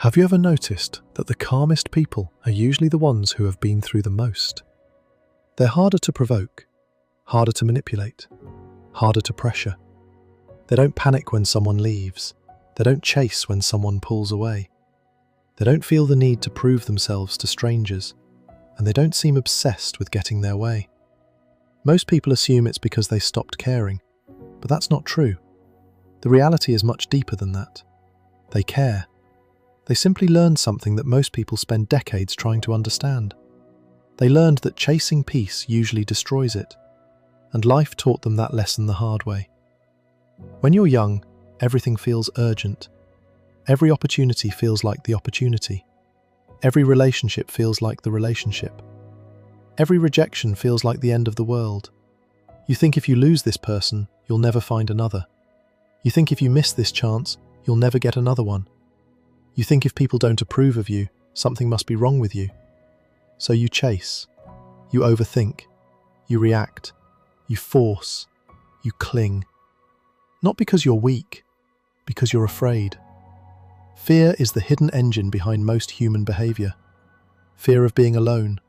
Have you ever noticed that the calmest people are usually the ones who have been through the most? They're harder to provoke, harder to manipulate, harder to pressure. They don't panic when someone leaves. They don't chase when someone pulls away. They don't feel the need to prove themselves to strangers, and they don't seem obsessed with getting their way. Most people assume it's because they stopped caring, but that's not true. The reality is much deeper than that. They care. They simply learned something that most people spend decades trying to understand. They learned that chasing peace usually destroys it, and life taught them that lesson the hard way. When you're young, everything feels urgent. Every opportunity feels like the opportunity. Every relationship feels like the relationship. Every rejection feels like the end of the world. You think if you lose this person, you'll never find another. You think if you miss this chance, you'll never get another one. You think if people don't approve of you, something must be wrong with you. So you chase, you overthink, you react, you force, you cling. Not because you're weak, because you're afraid. Fear is the hidden engine behind most human behavior. Fear of being alone,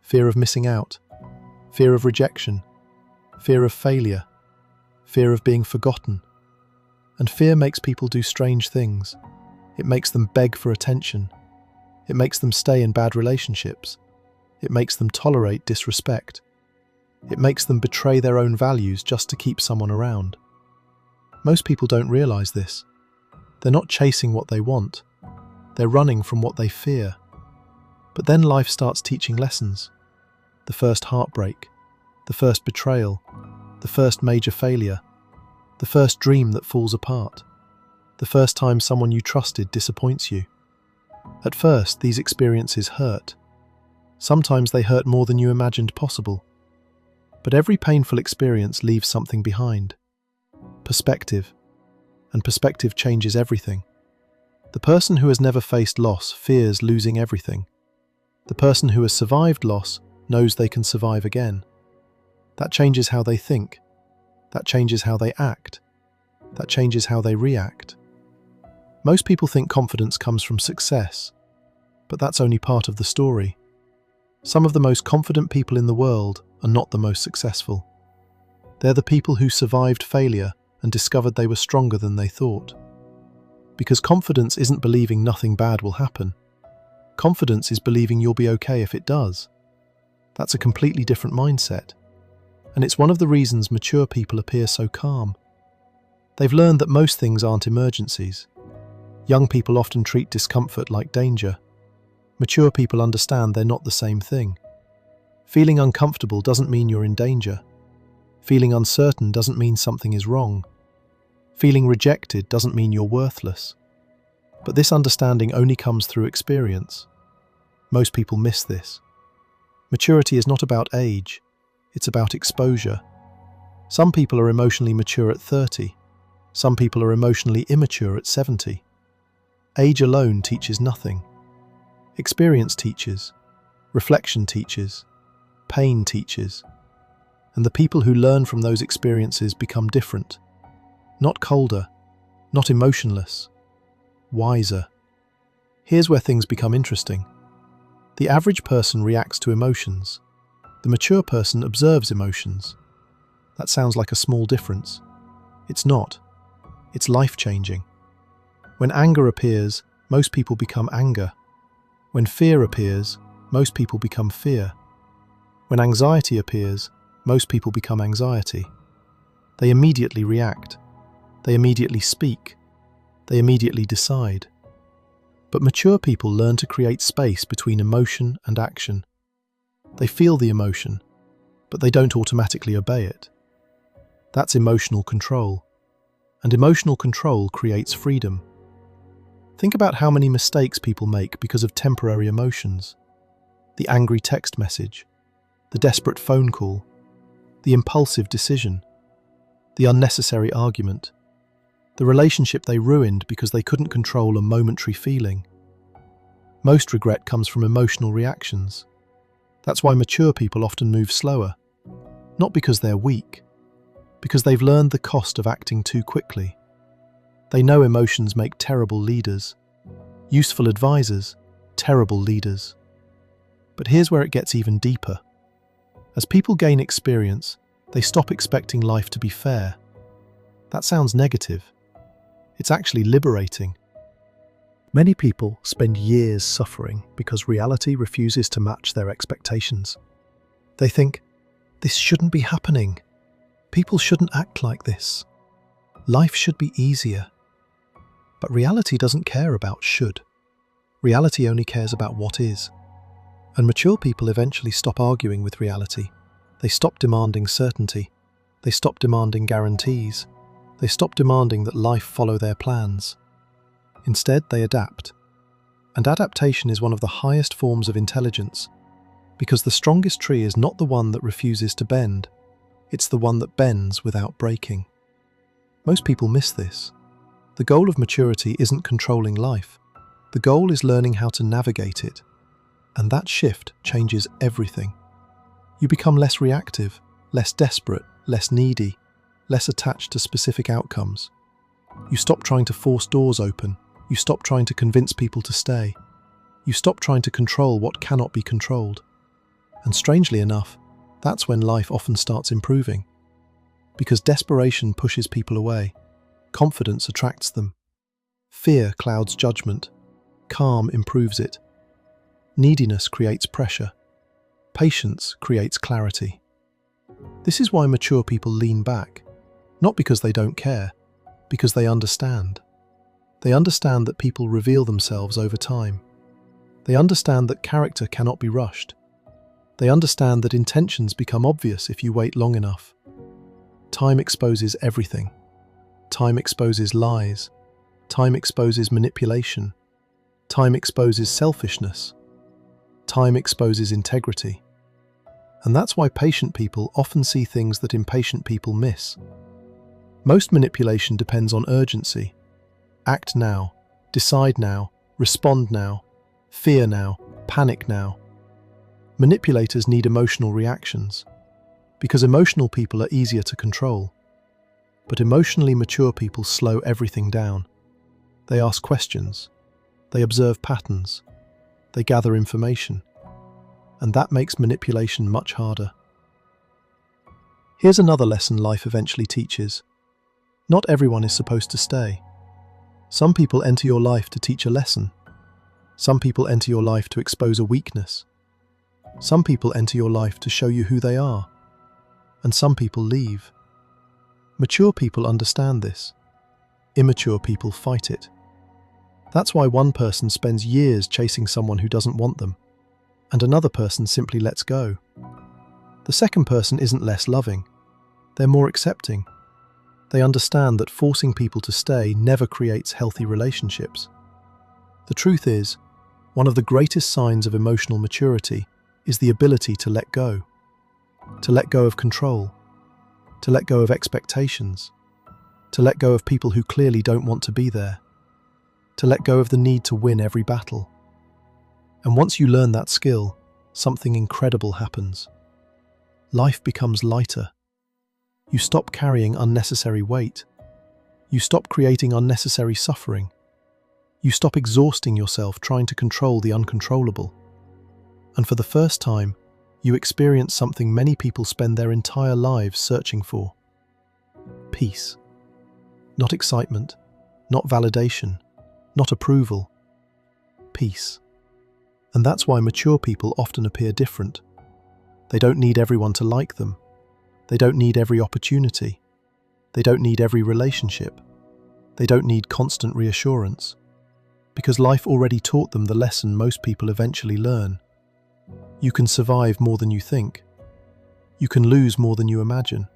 fear of missing out, fear of rejection, fear of failure, fear of being forgotten. And fear makes people do strange things. It makes them beg for attention. It makes them stay in bad relationships. It makes them tolerate disrespect. It makes them betray their own values just to keep someone around. Most people don't realize this. They're not chasing what they want. They're running from what they fear. But then life starts teaching lessons. The first heartbreak, the first betrayal, the first major failure, the first dream that falls apart, the first time someone you trusted disappoints you. At first, these experiences hurt. Sometimes they hurt more than you imagined possible. But every painful experience leaves something behind. Perspective. And perspective changes everything. The person who has never faced loss fears losing everything. The person who has survived loss knows they can survive again. That changes how they think. That changes how they act. That changes how they react. Most people think confidence comes from success, but that's only part of the story. Some of the most confident people in the world are not the most successful. They're the people who survived failure and discovered they were stronger than they thought. Because confidence isn't believing nothing bad will happen. Confidence is believing you'll be okay if it does. That's a completely different mindset. And it's one of the reasons mature people appear so calm. They've learned that most things aren't emergencies. Young people often treat discomfort like danger. Mature people understand they're not the same thing. Feeling uncomfortable doesn't mean you're in danger. Feeling uncertain doesn't mean something is wrong. Feeling rejected doesn't mean you're worthless. But this understanding only comes through experience. Most people miss this. Maturity is not about age, it's about exposure. Some people are emotionally mature at 30. Some people are emotionally immature at 70. Age alone teaches nothing. Experience teaches. Reflection teaches. Pain teaches. And the people who learn from those experiences become different. Not colder, not emotionless, wiser. Here's where things become interesting. The average person reacts to emotions. The mature person observes emotions. That sounds like a small difference. It's not. It's life-changing. When anger appears, most people become anger. When fear appears, most people become fear. When anxiety appears, most people become anxiety. They immediately react. They immediately speak. They immediately decide. But mature people learn to create space between emotion and action. They feel the emotion, but they don't automatically obey it. That's emotional control. And emotional control creates freedom. Think about how many mistakes people make because of temporary emotions. The angry text message, the desperate phone call, the impulsive decision, the unnecessary argument, the relationship they ruined because they couldn't control a momentary feeling. Most regret comes from emotional reactions. That's why mature people often move slower, not because they're weak, because they've learned the cost of acting too quickly. They know emotions make terrible leaders. useful advisors, terrible leaders. But here's where it gets even deeper. As people gain experience, they stop expecting life to be fair. That sounds negative. It's actually liberating. Many people spend years suffering because reality refuses to match their expectations. They think, this shouldn't be happening. People shouldn't act like this. Life should be easier. But reality doesn't care about should. Reality only cares about what is. And mature people eventually stop arguing with reality. They stop demanding certainty. They stop demanding guarantees. They stop demanding that life follow their plans. Instead, they adapt. And adaptation is one of the highest forms of intelligence, because the strongest tree is not the one that refuses to bend, it's the one that bends without breaking. Most people miss this. The goal of maturity isn't controlling life. The goal is learning how to navigate it. And that shift changes everything. You become less reactive, less desperate, less needy, less attached to specific outcomes. You stop trying to force doors open. You stop trying to convince people to stay. You stop trying to control what cannot be controlled. And strangely enough, that's when life often starts improving. Because desperation pushes people away. Confidence attracts them. Fear clouds judgment. Calm improves it. Neediness creates pressure. Patience creates clarity. This is why mature people lean back. Not because they don't care, because they understand. They understand that people reveal themselves over time. They understand that character cannot be rushed. They understand that intentions become obvious if you wait long enough. Time exposes everything. Time exposes lies. Time exposes manipulation. Time exposes selfishness. Time exposes integrity. And that's why patient people often see things that impatient people miss. Most manipulation depends on urgency. Act now, decide now, respond now, fear now, panic now. Manipulators need emotional reactions, because emotional people are easier to control. But emotionally mature people slow everything down. They ask questions, they observe patterns, they gather information, and that makes manipulation much harder. Here's another lesson life eventually teaches. Not everyone is supposed to stay. Some people enter your life to teach a lesson. Some people enter your life to expose a weakness. Some people enter your life to show you who they are. And some people leave. Mature people understand this. Immature people fight it. That's why one person spends years chasing someone who doesn't want them, and another person simply lets go. The second person isn't less loving. They're more accepting. They understand that forcing people to stay never creates healthy relationships. The truth is, one of the greatest signs of emotional maturity is the ability to let go. To let go of control. To let go of expectations. To let go of people who clearly don't want to be there. To let go of the need to win every battle. And once you learn that skill, something incredible happens. Life becomes lighter. You stop carrying unnecessary weight. You stop creating unnecessary suffering. You stop exhausting yourself trying to control the uncontrollable. And for the first time, you experience something many people spend their entire lives searching for. Peace. Not excitement, not validation, not approval. Peace. And that's why mature people often appear different. They don't need everyone to like them. They don't need every opportunity. They don't need every relationship. They don't need constant reassurance. Because life already taught them the lesson most people eventually learn. You can survive more than you think. You can lose more than you imagine.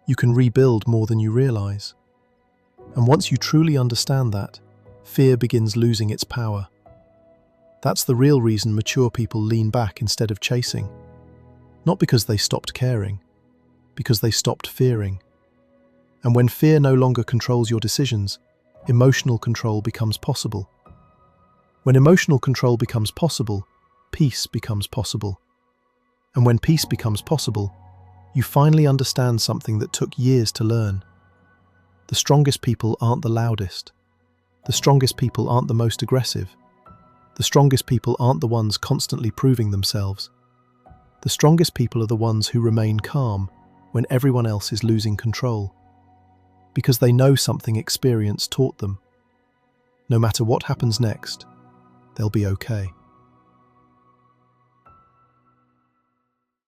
You can rebuild more than you realize. And once you truly understand that, fear begins losing its power. That's the real reason mature people lean back instead of chasing. Not because they stopped caring, because they stopped fearing. And when fear no longer controls your decisions, emotional control becomes possible. When emotional control becomes possible, peace becomes possible. And when peace becomes possible, you finally understand something that took years to learn. The strongest people aren't the loudest. The strongest people aren't the most aggressive. The strongest people aren't the ones constantly proving themselves. The strongest people are the ones who remain calm when everyone else is losing control, because they know something experience taught them. No matter what happens next, they'll be okay.